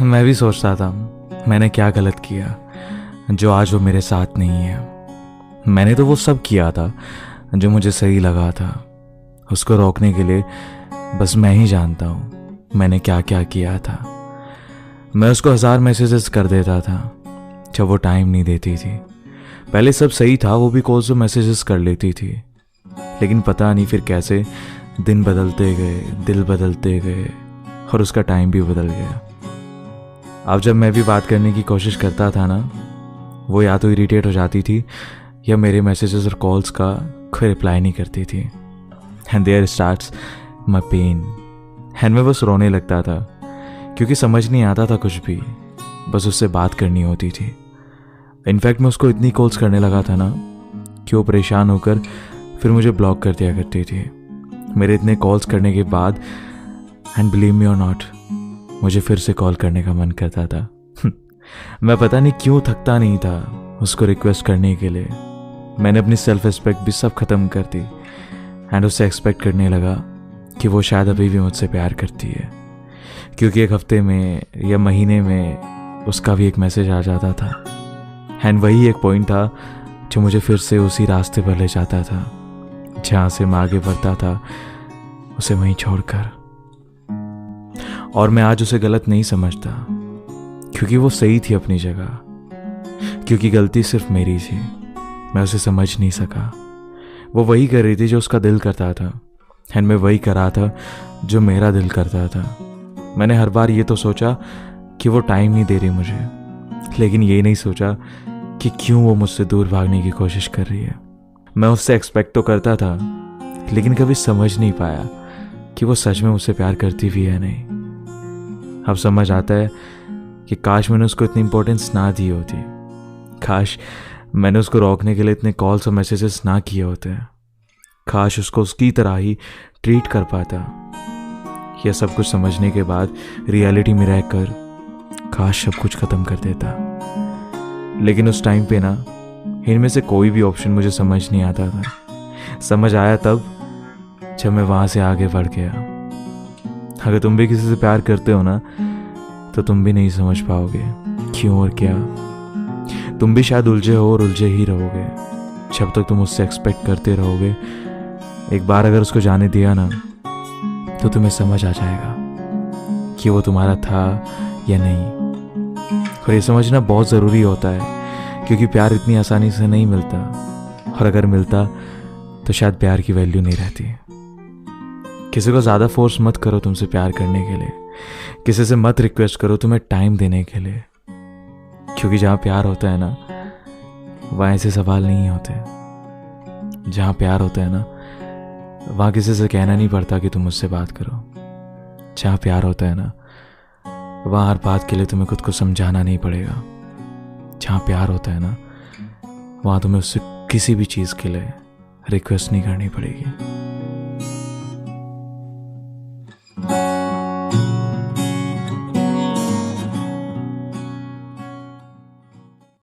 मैं भी सोचता था मैंने क्या गलत किया जो आज वो मेरे साथ नहीं है। मैंने तो वो सब किया था जो मुझे सही लगा था। उसको रोकने के लिए बस मैं ही जानता हूँ मैंने क्या क्या किया था। मैं उसको 1000 मैसेजेस कर देता था जब वो टाइम नहीं देती थी। पहले सब सही था, वो भी कॉल्स और मैसेजेस कर लेती थी, लेकिन पता नहीं फिर कैसे दिन बदलते गए, दिल बदलते गए और उसका टाइम भी बदल गया। अब जब मैं भी बात करने की कोशिश करता था ना, वो या तो इरिटेट हो जाती थी या मेरे मैसेजेस और कॉल्स का कोई रिप्लाई नहीं करती थी। And there starts my pain. And मैं बस रोने लगता था क्योंकि समझ नहीं आता था कुछ भी, बस उससे बात करनी होती थी। इनफैक्ट मैं उसको इतनी कॉल्स करने लगा था ना कि वो परेशान होकर फिर मुझे ब्लॉक कर दिया करती थी। मेरे इतने कॉल्स करने के बाद, एंड बिलीव मी और नॉट, मुझे फिर से कॉल करने का मन करता था। मैं पता नहीं क्यों थकता नहीं था उसको रिक्वेस्ट करने के लिए। मैंने अपनी सेल्फ रिस्पेक्ट भी सब खत्म कर दी एंड उससे एक्सपेक्ट करने लगा कि वो शायद अभी भी मुझसे प्यार करती है, क्योंकि एक हफ्ते में या महीने में उसका भी एक मैसेज आ जाता था। एंड वही एक पॉइंट था जो मुझे फिर से उसी रास्ते पर ले जाता था जहाँ से मैं आगे बढ़ता था, उसे वहीं छोड़कर। और मैं आज उसे गलत नहीं समझता, क्योंकि वो सही थी अपनी जगह, क्योंकि गलती सिर्फ मेरी थी। मैं उसे समझ नहीं सका। वो वही कर रही थी जो उसका दिल करता था, एंड मैं वही कर रहा था जो मेरा दिल करता था। मैंने हर बार ये तो सोचा कि वो टाइम नहीं दे रही मुझे, लेकिन ये नहीं सोचा कि क्यों वो मुझसे दूर भागने की कोशिश कर रही है। मैं उससे एक्सपेक्ट तो करता था, लेकिन कभी समझ नहीं पाया कि वो सच में मुझसे प्यार करती भी है नहीं। अब समझ आता है कि काश मैंने उसको इतनी इंपॉर्टेंस ना दी होती, काश मैंने उसको रोकने के लिए इतने कॉल्स और मैसेजेस ना किए होते, काश उसको उसकी तरह ही ट्रीट कर पाता। यह सब कुछ समझने के बाद रियलिटी में रहकर काश सब कुछ ख़त्म कर देता। लेकिन उस टाइम पे ना, इनमें से कोई भी ऑप्शन मुझे समझ नहीं आता था। समझ आया तब जब मैं वहाँ से आगे बढ़ गया। अगर तुम भी किसी से प्यार करते हो ना, तो तुम भी नहीं समझ पाओगे क्यों और क्या। तुम भी शायद उलझे हो और उलझे ही रहोगे जब तक तुम उससे एक्सपेक्ट करते रहोगे। एक बार अगर उसको जाने दिया ना, तो तुम्हें समझ आ जाएगा कि वो तुम्हारा था या नहीं। और ये समझना बहुत ज़रूरी होता है, क्योंकि प्यार इतनी आसानी से नहीं मिलता, और अगर मिलता तो शायद प्यार की वैल्यू नहीं रहती। किसी को ज़्यादा फोर्स मत करो तुमसे प्यार करने के लिए। किसी से मत रिक्वेस्ट करो तुम्हें टाइम देने के लिए, क्योंकि जहाँ प्यार होता है ना, वहाँ ऐसे सवाल नहीं होते। जहाँ प्यार होता है ना, वहाँ किसी से कहना नहीं पड़ता कि तुम मुझसे बात करो। जहाँ प्यार होता है ना, वहाँ हर बात के लिए तुम्हें खुद को समझाना नहीं पड़ेगा। जहाँ प्यार होता है ना, वहाँ तुम्हें उससे किसी भी चीज़ के लिए रिक्वेस्ट नहीं करनी पड़ेगी।